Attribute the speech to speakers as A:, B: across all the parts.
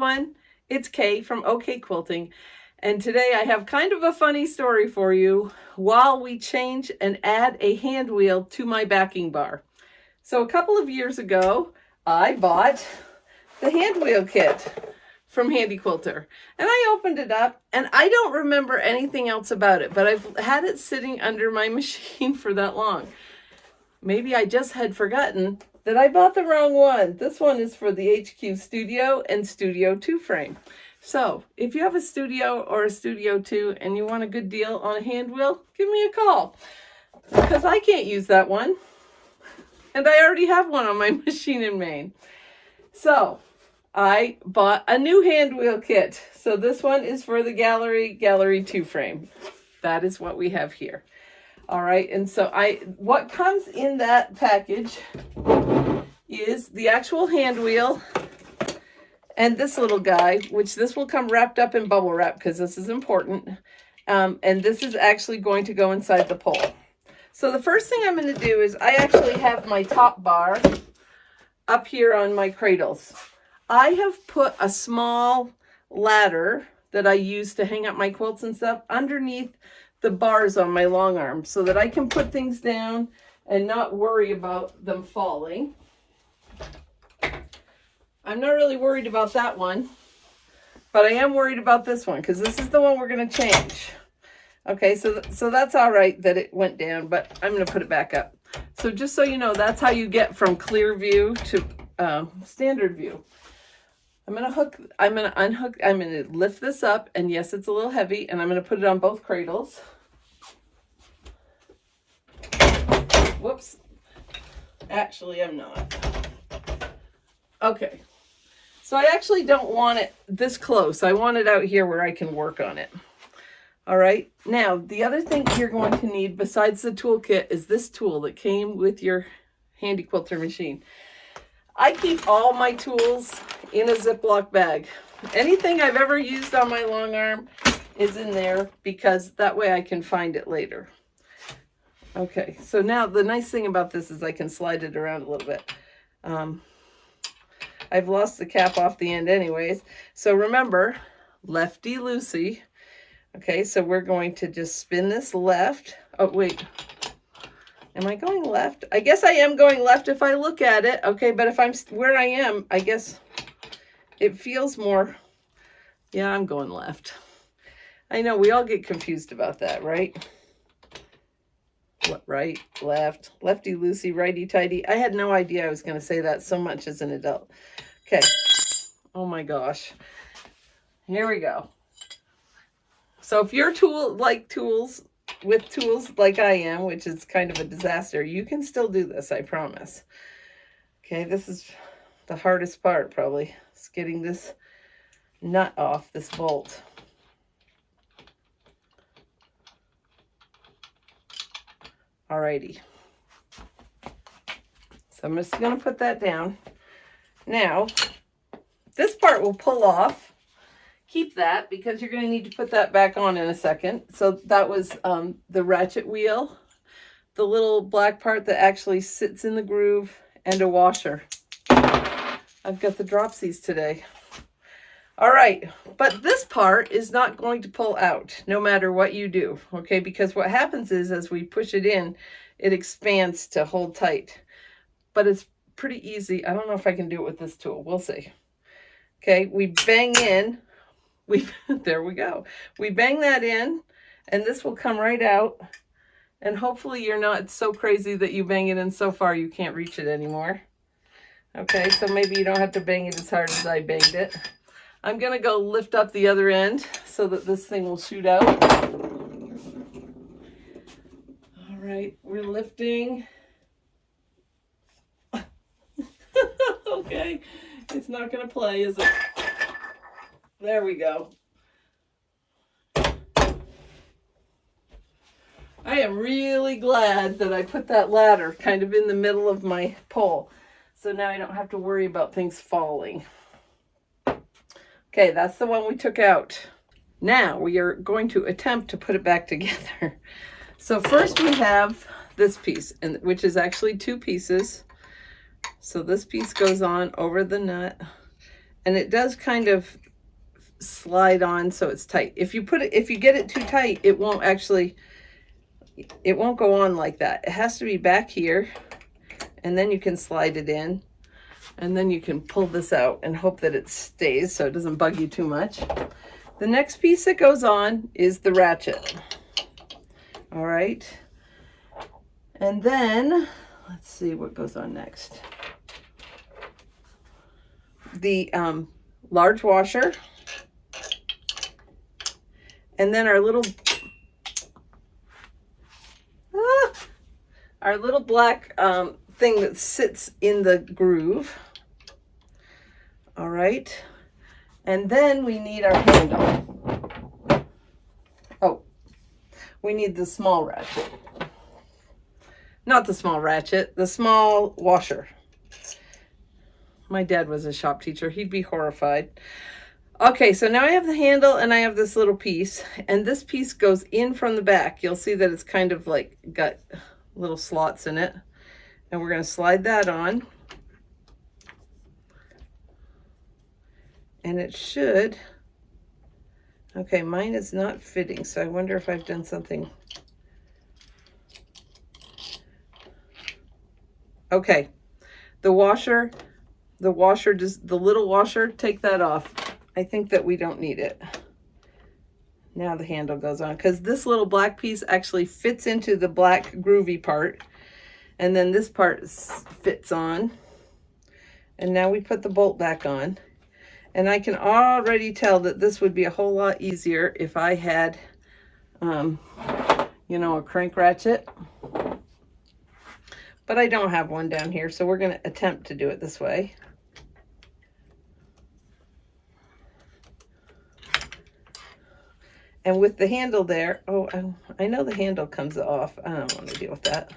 A: everyone, it's Kay from OK Quilting, and today I have kind of a funny story for you while we change and add a hand wheel to my backing bar. So a couple of years ago, I bought the hand wheel kit from Handi Quilter, and I opened it up, and I don't remember anything else about it, but I've had it sitting under my machine for that long. Maybe I just had forgotten that I bought the wrong one. This one is for the HQ Studio and Studio 2 frame. So if you have a Studio or a Studio 2 and you want a good deal on a hand wheel, give me a call, because I can't use that one. And I already have one on my machine in Maine. So I bought a new hand wheel kit. So this one is for the Gallery 2 frame. That is what we have here. All right, and so what comes in that package is the actual hand wheel and this little guy, which this will come wrapped up in bubble wrap because this is important. And this is actually going to go inside the pole. So the first thing I'm going to do is I actually have my top bar up here on my cradles. I have put a small ladder that I use to hang up my quilts and stuff underneath the bars on my long arm so that I can put things down and not worry about them falling. I'm not really worried about that one, but I am worried about this one because this is the one we're going to change. Okay, so that's all right that it went down, but I'm going to put it back up. So just so you know, that's how you get from clear view to standard view. I'm going to unhook, I'm going to lift this up, and yes, it's a little heavy, and I'm going to put it on both cradles. Whoops. Actually, I'm not. Okay. So I actually don't want it this close. I want it out here where I can work on it. All right. Now, the other thing you're going to need besides the toolkit is this tool that came with your Handi Quilter machine. I keep all my tools in a Ziploc bag. Anything I've ever used on my long arm is in there because that way I can find it later. Okay, so now the nice thing about this is I can slide it around a little bit. I've lost the cap off the end anyways. So remember, lefty-loosey. Okay, so we're going to just spin this left. Oh, wait. Am I going left? I guess I am going left if I look at it. Okay, but if I'm where I am, I guess it feels more. Yeah, I'm going left. I know we all get confused about that, right? Right, left, lefty-loosey, righty-tighty. I had no idea I was going to say that so much as an adult. Okay. Oh my gosh. Here we go. So if you're with tools like I am, which is kind of a disaster, you can still do this, I promise. Okay, this is the hardest part probably, is getting this nut off this bolt. Alrighty. So I'm just going to put that down. Now, this part will pull off. Keep that because you're going to need to put that back on in a second. So that was the ratchet wheel, the little black part that actually sits in the groove, and a washer. I've got the dropsies today. All right, but this part is not going to pull out no matter what you do, okay? Because what happens is as we push it in, it expands to hold tight. But it's pretty easy. I don't know if I can do it with this tool. We'll see. Okay, we bang in. There we go. We bang that in, and this will come right out. And hopefully you're not so crazy that you bang it in so far you can't reach it anymore. Okay, so maybe you don't have to bang it as hard as I banged it. I'm going to go lift up the other end so that this thing will shoot out. All right, we're lifting. Okay, it's not going to play, is it? There we go. I am really glad that I put that ladder kind of in the middle of my pole. So now I don't have to worry about things falling. Okay, that's the one we took out. Now we are going to attempt to put it back together. So first we have this piece, which is actually two pieces. So this piece goes on over the nut. and it does kind of slide on so it's tight. If you get it too tight, it won't go on like that. It has to be back here, and then you can slide it in, and then you can pull this out and hope that it stays so it doesn't bug you too much. The next piece that goes on is the ratchet. All right. And then let's see what goes on next. The large washer. And then our little black thing that sits in the groove. All right. And then we need our handle. Oh, we need the small ratchet. Not the small ratchet, the small washer. My dad was a shop teacher. He'd be horrified. Okay, so now I have the handle and I have this little piece, and this piece goes in from the back. You'll see that it's kind of like got little slots in it, and we're going to slide that on, and it should. Okay, mine is not fitting, so I wonder if I've done something. Okay, the little washer, take that off. I think that we don't need it. Now the handle goes on, because this little black piece actually fits into the black groovy part, and then this part fits on. And now we put the bolt back on, and I can already tell that this would be a whole lot easier if I had, you know, a crank ratchet. But I don't have one down here, so we're going to attempt to do it this way. And with the handle there, I know the handle comes off. I don't want to deal with that.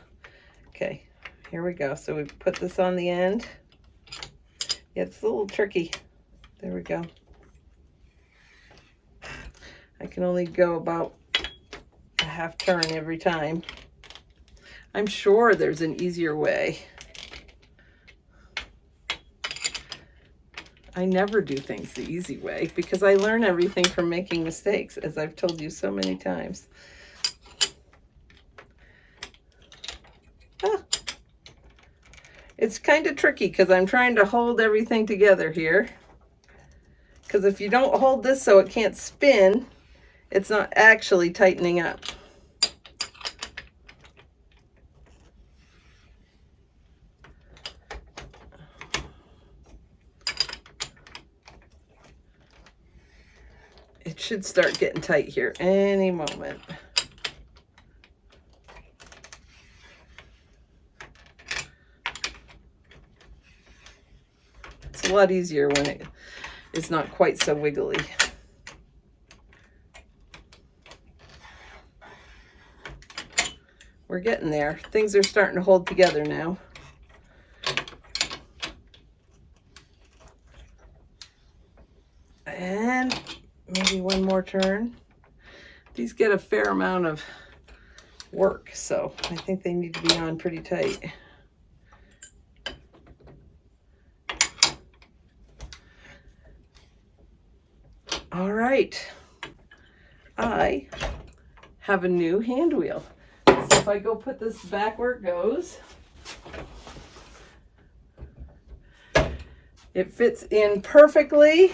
A: Okay, here we go. So we put this on the end. Yeah, it's a little tricky. There we go. I can only go about a half turn every time. I'm sure there's an easier way. I never do things the easy way because I learn everything from making mistakes, as I've told you so many times. It's kind of tricky because I'm trying to hold everything together here. Because if you don't hold this so it can't spin, it's not actually tightening up. It should start getting tight here any moment. It's a lot easier when it's not quite so wiggly. We're getting there. Things are starting to hold together now. And maybe one more turn. These get a fair amount of work, so I think they need to be on pretty tight. All right, I have a new hand wheel. So if I go put this back where it goes, it fits in perfectly.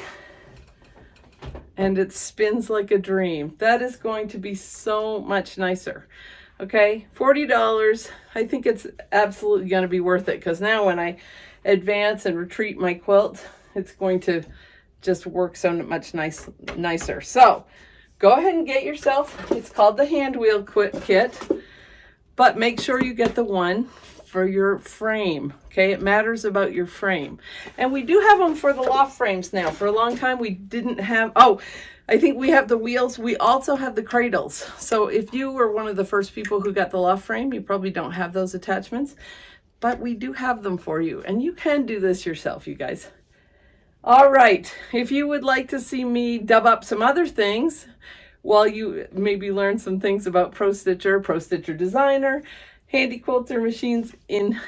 A: And it spins like a dream. That is going to be so much nicer. Okay, $40. I think it's absolutely going to be worth it, because now when I advance and retreat my quilt, it's going to just work so much nicer. So go ahead and get yourself, it's called the hand wheel kit, but make sure you get the one for your frame. Okay, it matters about your frame. And we do have them for the loft frames now. For a long time we didn't have, I think we have the wheels. We also have the cradles. So if you were one of the first people who got the loft frame, you probably don't have those attachments, but we do have them for you. And you can do this yourself, you guys. All right, if you would like to see me dub up some other things while you maybe learn some things about Pro Stitcher Designer, Handi Quilter machines in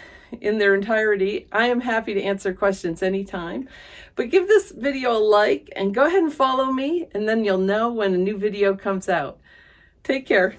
A: in their entirety, I am happy to answer questions anytime. But give this video a like and go ahead and follow me, and then you'll know when a new video comes out. Take care.